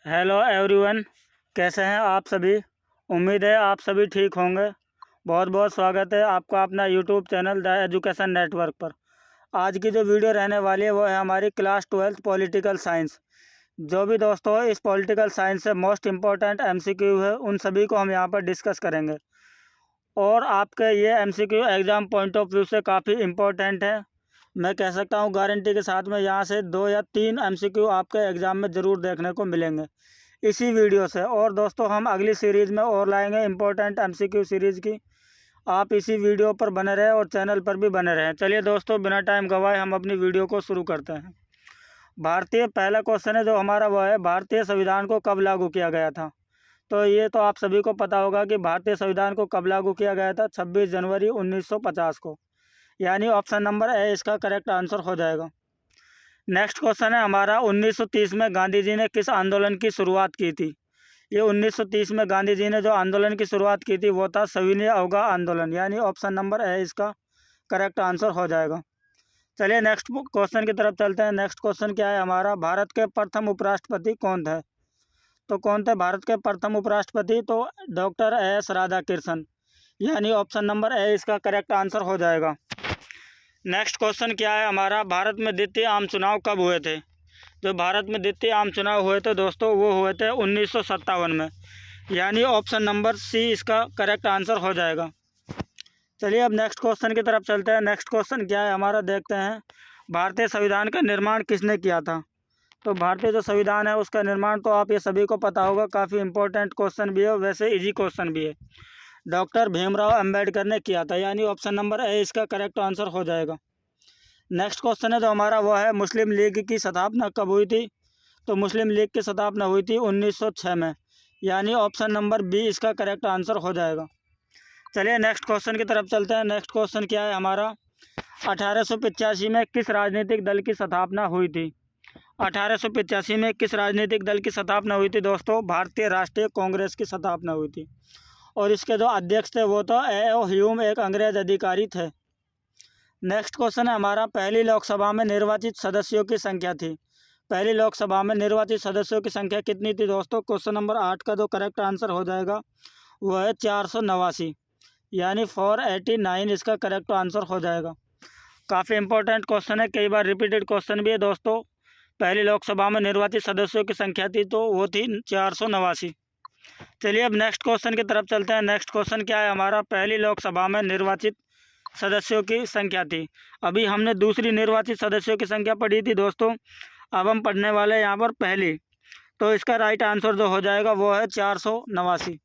Hello everyone, कैसे हैं आप सभी। उम्मीद है आप सभी ठीक होंगे। बहुत बहुत स्वागत है आपका अपना YouTube channel the education network पर। आज की जो वीडियो रहने वाली है वो है हमारी क्लास 12th पॉलिटिकल साइंस। जो भी दोस्तों इस पॉलिटिकल साइंस से मोस्ट इम्पोर्टेंट एमसीक्यू है उन सभी को हम यहाँ पर डिस्कस करेंगे। और आपके ये MCQ exam point of view से काफ़ी इम्पोर्टेंट है। मैं कह सकता हूँ गारंटी के साथ में यहाँ से 2 या 3 एमसीक्यू आपके एग्ज़ाम में ज़रूर देखने को मिलेंगे इसी वीडियो से। और दोस्तों हम अगली सीरीज़ में और लाएंगे इम्पोर्टेंट एमसीक्यू सीरीज़ की। आप इसी वीडियो पर बने रहें और चैनल पर भी बने रहें। चलिए दोस्तों बिना टाइम गवाए हम अपनी वीडियो को शुरू करते हैं। भारतीय पहला क्वेश्चन है जो हमारा वो है, भारतीय संविधान को कब लागू किया गया था। तो ये तो आप सभी को पता होगा कि भारतीय संविधान को कब लागू किया गया था, 26 जनवरी 1950 को। यानी ऑप्शन नंबर ए इसका करेक्ट आंसर हो जाएगा। नेक्स्ट क्वेश्चन है हमारा, 1930 में गांधी जी ने किस आंदोलन की शुरुआत की थी। ये 1930 में गांधी जी ने जो आंदोलन की शुरुआत की थी वो था सविनय अवज्ञा आंदोलन। यानी ऑप्शन नंबर ए इसका करेक्ट आंसर हो जाएगा। चलिए नेक्स्ट क्वेश्चन की तरफ चलते हैं। नेक्स्ट क्वेश्चन क्या है हमारा, भारत के प्रथम उपराष्ट्रपति कौन थे। तो कौन थे भारत के प्रथम उपराष्ट्रपति, तो डॉक्टर एस राधाकृष्णन। यानी ऑप्शन नंबर ए इसका करेक्ट आंसर हो जाएगा। नेक्स्ट क्वेश्चन क्या है हमारा, भारत में द्वितीय आम चुनाव कब हुए थे। जो भारत में द्वितीय आम चुनाव हुए थे दोस्तों वो हुए थे 1957 में। यानी ऑप्शन नंबर सी इसका करेक्ट आंसर हो जाएगा। चलिए अब नेक्स्ट क्वेश्चन की तरफ चलते हैं। नेक्स्ट क्वेश्चन क्या है हमारा, देखते हैं। भारतीय संविधान का निर्माण किसने किया था। तो भारतीय जो संविधान है उसका निर्माण तो आप ये सभी को पता होगा, काफ़ी इंपॉर्टेंट क्वेश्चन भी है, वैसे इजी क्वेश्चन भी है। डॉक्टर भीमराव अंबेडकर ने किया था। यानी ऑप्शन नंबर ए इसका करेक्ट आंसर हो जाएगा। नेक्स्ट क्वेश्चन है जो हमारा वो है, मुस्लिम लीग की स्थापना कब हुई थी। तो मुस्लिम लीग की स्थापना हुई थी 1906 में। यानी ऑप्शन नंबर बी इसका करेक्ट आंसर हो जाएगा। चलिए नेक्स्ट क्वेश्चन की तरफ चलते हैं। नेक्स्ट क्वेश्चन क्या है हमारा, 1885 में किस राजनीतिक दल की स्थापना हुई थी। 1885 में किस राजनीतिक दल की स्थापना हुई थी दोस्तों, भारतीय राष्ट्रीय कांग्रेस की स्थापना हुई थी। और इसके जो अध्यक्ष थे वो तो ए.ओ. ह्यूम एक अंग्रेज अधिकारी थे। नेक्स्ट क्वेश्चन है हमारा, पहली लोकसभा में निर्वाचित सदस्यों की संख्या थी। पहली लोकसभा में निर्वाचित सदस्यों की संख्या कितनी थी दोस्तों। क्वेश्चन नंबर 8 का जो करेक्ट आंसर हो जाएगा वो है 489। यानी 489 इसका करेक्ट आंसर हो जाएगा। काफ़ी इंपॉर्टेंट क्वेश्चन है, कई बार रिपीटेड क्वेश्चन भी है दोस्तों। पहली लोकसभा में निर्वाचित सदस्यों की संख्या थी तो वो थी 489। चलिए अब नेक्स्ट क्वेश्चन की तरफ चलते हैं। नेक्स्ट क्वेश्चन क्या है हमारा, पहली लोकसभा में निर्वाचित सदस्यों की संख्या थी। अभी हमने दूसरी निर्वाचित सदस्यों की संख्या पढ़ी थी दोस्तों, अब हम पढ़ने वाले यहाँ पर पहली। तो इसका राइट आंसर जो हो जाएगा वो है 489।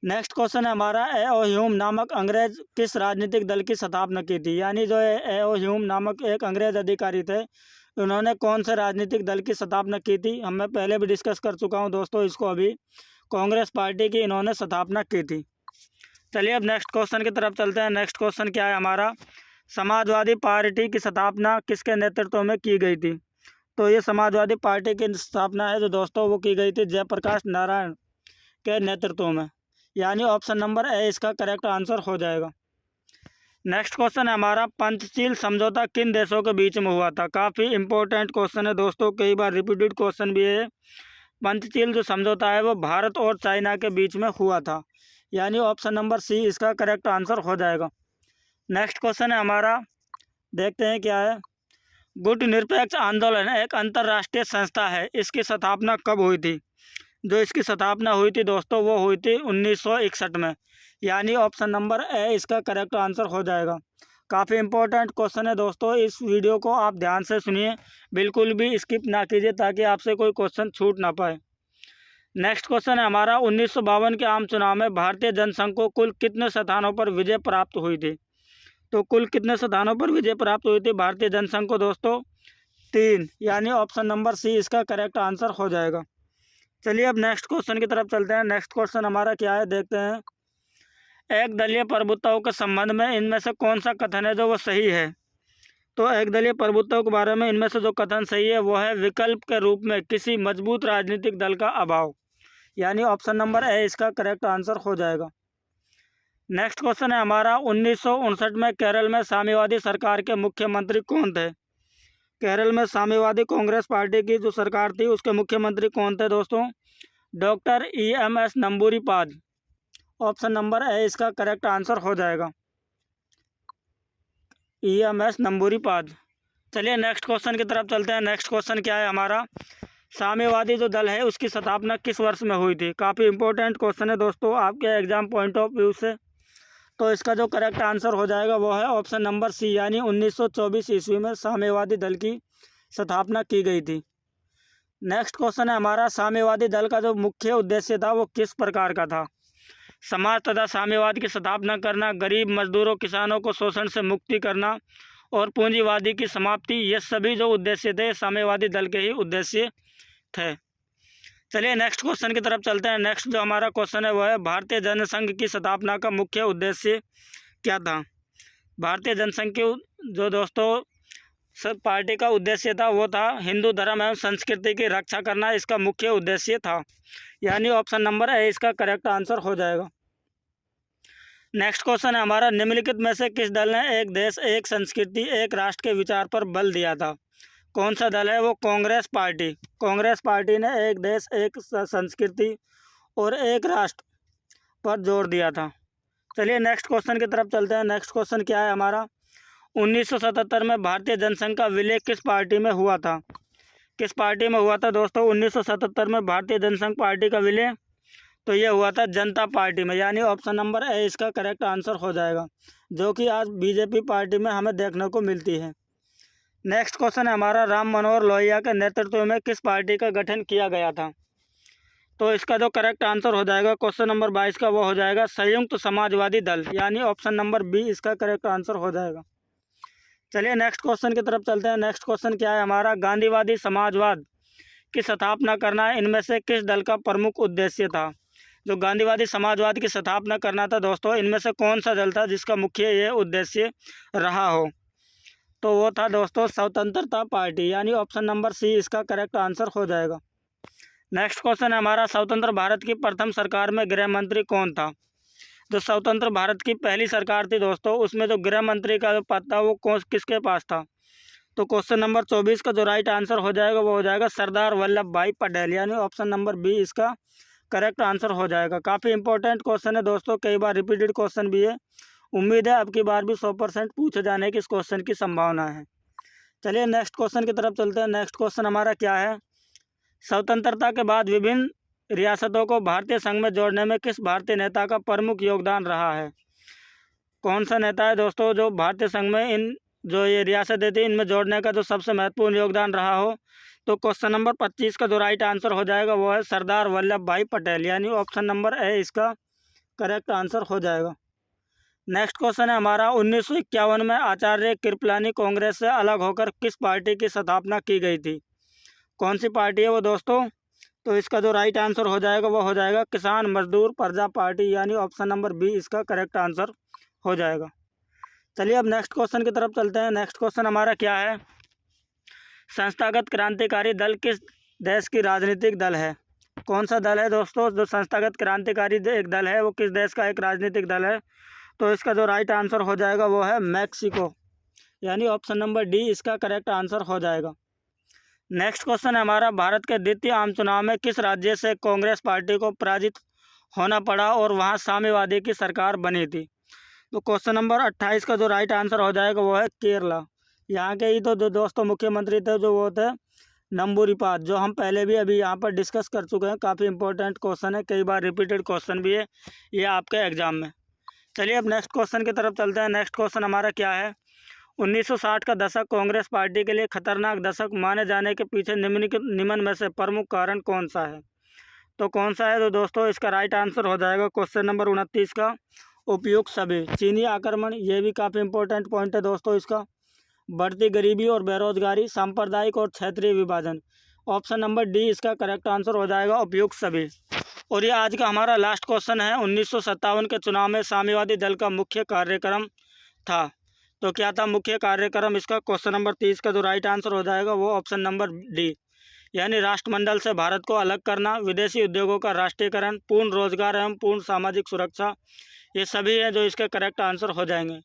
नेक्स्ट क्वेश्चन है हमारा, ए.ओ. ह्यूम नामक अंग्रेज किस राजनीतिक दल की स्थापना की थी। यानी जो ए.ओ. ह्यूम नामक एक अंग्रेज अधिकारी थे, उन्होंने कौन से राजनीतिक दल की स्थापना की थी। हम मैं पहले भी डिस्कस कर चुका हूँ दोस्तों इसको, अभी कांग्रेस पार्टी की इन्होंने स्थापना की थी। चलिए अब नेक्स्ट क्वेश्चन की तरफ चलते हैं। नेक्स्ट क्वेश्चन क्या है हमारा, समाजवादी पार्टी की स्थापना किसके नेतृत्व में की गई थी। तो ये समाजवादी पार्टी की स्थापना है जो दोस्तों वो की गई थी जयप्रकाश नारायण के नेतृत्व में। यानी ऑप्शन नंबर ए इसका करेक्ट आंसर हो जाएगा। नेक्स्ट क्वेश्चन है हमारा, पंचशील समझौता किन देशों के बीच में हुआ था। काफ़ी इंपॉर्टेंट क्वेश्चन है दोस्तों, कई बार रिपीटेड क्वेश्चन भी है। पंचशील जो समझौता है वो भारत और चाइना के बीच में हुआ था। यानी ऑप्शन नंबर सी इसका करेक्ट आंसर हो जाएगा। नेक्स्ट क्वेश्चन है हमारा, देखते हैं क्या है। गुट निरपेक्ष आंदोलन एक अंतर्राष्ट्रीय संस्था है, इसकी स्थापना कब हुई थी। जो इसकी स्थापना हुई थी दोस्तों वो हुई थी 1961 में। यानी ऑप्शन नंबर ए इसका करेक्ट आंसर हो जाएगा। काफ़ी इंपॉर्टेंट क्वेश्चन है दोस्तों, इस वीडियो को आप ध्यान से सुनिए, बिल्कुल भी स्किप ना कीजिए ताकि आपसे कोई क्वेश्चन छूट ना पाए। नेक्स्ट क्वेश्चन है हमारा, 1952 के आम चुनाव में भारतीय जनसंघ को कुल कितने स्थानों पर विजय प्राप्त हुई थी। तो कुल कितने स्थानों पर विजय प्राप्त हुई थी भारतीय जनसंघ को दोस्तों, 3। यानी ऑप्शन नंबर सी इसका करेक्ट आंसर हो जाएगा। चलिए अब नेक्स्ट क्वेश्चन की तरफ चलते हैं। नेक्स्ट क्वेश्चन हमारा क्या है, देखते हैं। एक दलीय प्रभुत्व के संबंध में इनमें से कौन सा कथन है जो वो सही है। तो एक दलीय प्रभुत्व के बारे में इनमें से जो कथन सही है वो है, विकल्प के रूप में किसी मजबूत राजनीतिक दल का अभाव। यानी ऑप्शन नंबर ए इसका करेक्ट आंसर हो जाएगा। नेक्स्ट क्वेश्चन है हमारा, 1959 में केरल में साम्यवादी सरकार के मुख्यमंत्री कौन थे। केरल में साम्यवादी कांग्रेस पार्टी की जो सरकार थी उसके मुख्यमंत्री कौन थे दोस्तों? Doctor EMS Namboodiripad. Option number A इसका करेक्ट आंसर हो जाएगा, EMS नंबूरीपाद। चलिए नेक्स्ट क्वेश्चन की तरफ चलते हैं। नेक्स्ट क्वेश्चन क्या है हमारा? साम्यवादी जो दल है उसकी स्थापना किस वर्ष में हुई थी? काफ़ी इंपॉर्टेंट क्वेश्चन है दोस्तों आपके एग्जाम पॉइंट ऑफ व्यू से। तो इसका जो करेक्ट आंसर हो जाएगा वो है ऑप्शन नंबर सी, यानी 1924 ईस्वी में साम्यवादी दल की स्थापना की गई थी। नेक्स्ट क्वेश्चन है हमारा, साम्यवादी दल का जो मुख्य उद्देश्य था वो किस प्रकार का था? समाज तथा साम्यवाद की स्थापना करना, गरीब मजदूरों किसानों को शोषण से मुक्ति करना और पूंजीवादी की समाप्ति, ये सभी जो उद्देश्य थे साम्यवादी दल के ही उद्देश्य थे। चलिए नेक्स्ट क्वेश्चन की तरफ चलते हैं। नेक्स्ट जो हमारा क्वेश्चन है वो है, भारतीय जनसंघ की स्थापना का मुख्य उद्देश्य क्या था? भारतीय जनसंघ की जो दोस्तों सब पार्टी का उद्देश्य था वो था हिंदू धर्म एवं संस्कृति की रक्षा करना, इसका मुख्य उद्देश्य था, यानी ऑप्शन नंबर ए इसका करेक्ट आंसर हो जाएगा। नेक्स्ट क्वेश्चन है हमारा, निम्नलिखित में से किस दल ने एक देश एक संस्कृति एक राष्ट्र के विचार पर बल दिया था? कौन सा दल है वो? कांग्रेस पार्टी। कांग्रेस पार्टी ने एक देश एक संस्कृति और एक राष्ट्र पर जोर दिया था। चलिए नेक्स्ट क्वेश्चन की तरफ चलते हैं। नेक्स्ट क्वेश्चन क्या है हमारा, 1977 में भारतीय जनसंघ का विलय किस पार्टी में हुआ था? किस पार्टी में हुआ था दोस्तों 1977 में भारतीय जनसंघ पार्टी का विलय? तो ये हुआ था जनता पार्टी में, यानी ऑप्शन नंबर ए इसका करेक्ट आंसर हो जाएगा, जो कि आज बीजेपी पार्टी में हमें देखने को मिलती है। नेक्स्ट क्वेश्चन है हमारा, राम मनोहर लोहिया के नेतृत्व में किस पार्टी का गठन किया गया था? तो इसका जो करेक्ट आंसर हो जाएगा क्वेश्चन नंबर 22 का वो हो जाएगा संयुक्त समाजवादी दल, यानी ऑप्शन नंबर बी इसका करेक्ट आंसर हो जाएगा। चलिए नेक्स्ट क्वेश्चन की तरफ चलते हैं। नेक्स्ट क्वेश्चन क्या है हमारा, गांधीवादी समाजवाद की स्थापना करना इनमें से किस दल का प्रमुख उद्देश्य था? जो गांधीवादी समाजवाद की स्थापना करना था दोस्तों, इनमें से कौन सा दल था जिसका मुख्य ये उद्देश्य रहा हो? तो वो था दोस्तों स्वतंत्रता पार्टी, यानी ऑप्शन नंबर सी इसका करेक्ट आंसर हो जाएगा। नेक्स्ट क्वेश्चन है हमारा, स्वतंत्र भारत की प्रथम सरकार में गृह मंत्री कौन था? जो स्वतंत्र भारत की पहली सरकार थी दोस्तों, उसमें जो गृह मंत्री का जो पद था वो किसके पास था? तो क्वेश्चन नंबर 24 का जो राइट आंसर हो जाएगा वो हो जाएगा सरदार वल्लभ भाई पटेल, यानी ऑप्शन नंबर बी इसका करेक्ट आंसर हो जाएगा। काफ़ी इंपॉर्टेंट क्वेश्चन है दोस्तों, कई बार रिपीटेड क्वेश्चन भी है। उम्मीद है अब की बार भी 100% पूछे जाने की इस क्वेश्चन की संभावना है। चलिए नेक्स्ट क्वेश्चन की तरफ चलते हैं। नेक्स्ट क्वेश्चन हमारा क्या है, स्वतंत्रता के बाद विभिन्न रियासतों को भारतीय संघ में जोड़ने में किस भारतीय नेता का प्रमुख योगदान रहा है? कौन सा नेता है दोस्तों जो भारतीय संघ में इन जो ये रियासतें थी इनमें जोड़ने का जो सबसे महत्वपूर्ण योगदान रहा हो? तो क्वेश्चन नंबर 25 का जो राइट आंसर हो जाएगा वो है सरदार वल्लभ भाई पटेल, यानी ऑप्शन नंबर ए इसका करेक्ट आंसर हो जाएगा। नेक्स्ट क्वेश्चन है हमारा, 1951 में आचार्य कृपलानी कांग्रेस से अलग होकर किस पार्टी की स्थापना की गई थी? कौन सी पार्टी है वो दोस्तों? तो इसका जो राइट आंसर हो जाएगा वो हो जाएगा किसान मजदूर प्रजा पार्टी, यानी ऑप्शन नंबर बी इसका करेक्ट आंसर हो जाएगा। चलिए अब नेक्स्ट क्वेश्चन की तरफ चलते हैं। नेक्स्ट क्वेश्चन हमारा क्या है, संस्थागत क्रांतिकारी दल किस देश की राजनीतिक दल है? कौन सा दल है दोस्तों जो संस्थागत क्रांतिकारी एक दल है वो किस देश का एक राजनीतिक दल है? तो इसका जो राइट आंसर हो जाएगा वो है मैक्सिको, यानी ऑप्शन नंबर डी इसका करेक्ट आंसर हो जाएगा। नेक्स्ट क्वेश्चन है हमारा, भारत के द्वितीय आम चुनाव में किस राज्य से कांग्रेस पार्टी को पराजित होना पड़ा और वहां साम्यवादी की सरकार बनी थी? तो क्वेश्चन नंबर 28 का जो राइट आंसर हो जाएगा वो है केरला। यहाँ के ही तो जो दोस्तों मुख्यमंत्री थे जो वो थे नंबूरीपाद, जो हम पहले भी अभी यहाँ पर डिस्कस कर चुके हैं। काफ़ी इंपॉर्टेंट क्वेश्चन है, कई बार रिपीटेड क्वेश्चन भी है ये आपके एग्जाम में। चलिए अब नेक्स्ट क्वेश्चन की तरफ चलते हैं। नेक्स्ट क्वेश्चन हमारा क्या है, 1960 का दशक कांग्रेस पार्टी के लिए खतरनाक दशक माने जाने के पीछे निम्न में से प्रमुख कारण कौन सा है? तो कौन सा है तो दोस्तों इसका राइट आंसर हो जाएगा क्वेश्चन नंबर 29 का उपयुक्त सभी। चीनी आक्रमण, ये भी काफ़ी इंपॉर्टेंट पॉइंट है दोस्तों इसका। बढ़ती गरीबी और बेरोजगारी, सांप्रदायिक और क्षेत्रीय विभाजन, ऑप्शन नंबर डी इसका करेक्ट आंसर हो जाएगा उपयुक्त सभी। और ये आज का हमारा लास्ट क्वेश्चन है, 1957 के चुनाव में साम्यवादी दल का मुख्य कार्यक्रम था। तो क्या था मुख्य कार्यक्रम इसका? क्वेश्चन नंबर 30 का जो राइट आंसर हो जाएगा वो ऑप्शन नंबर डी, यानी राष्ट्रमंडल से भारत को अलग करना, विदेशी उद्योगों का राष्ट्रीयकरण, पूर्ण रोजगार एवं पूर्ण सामाजिक सुरक्षा, ये सभी हैं जो इसके करेक्ट आंसर हो जाएंगे।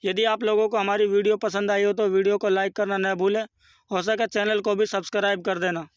यदि आप लोगों को हमारी वीडियो पसंद आई हो तो वीडियो को लाइक करना न भूलें। हो सके चैनल को भी सब्सक्राइब कर देना।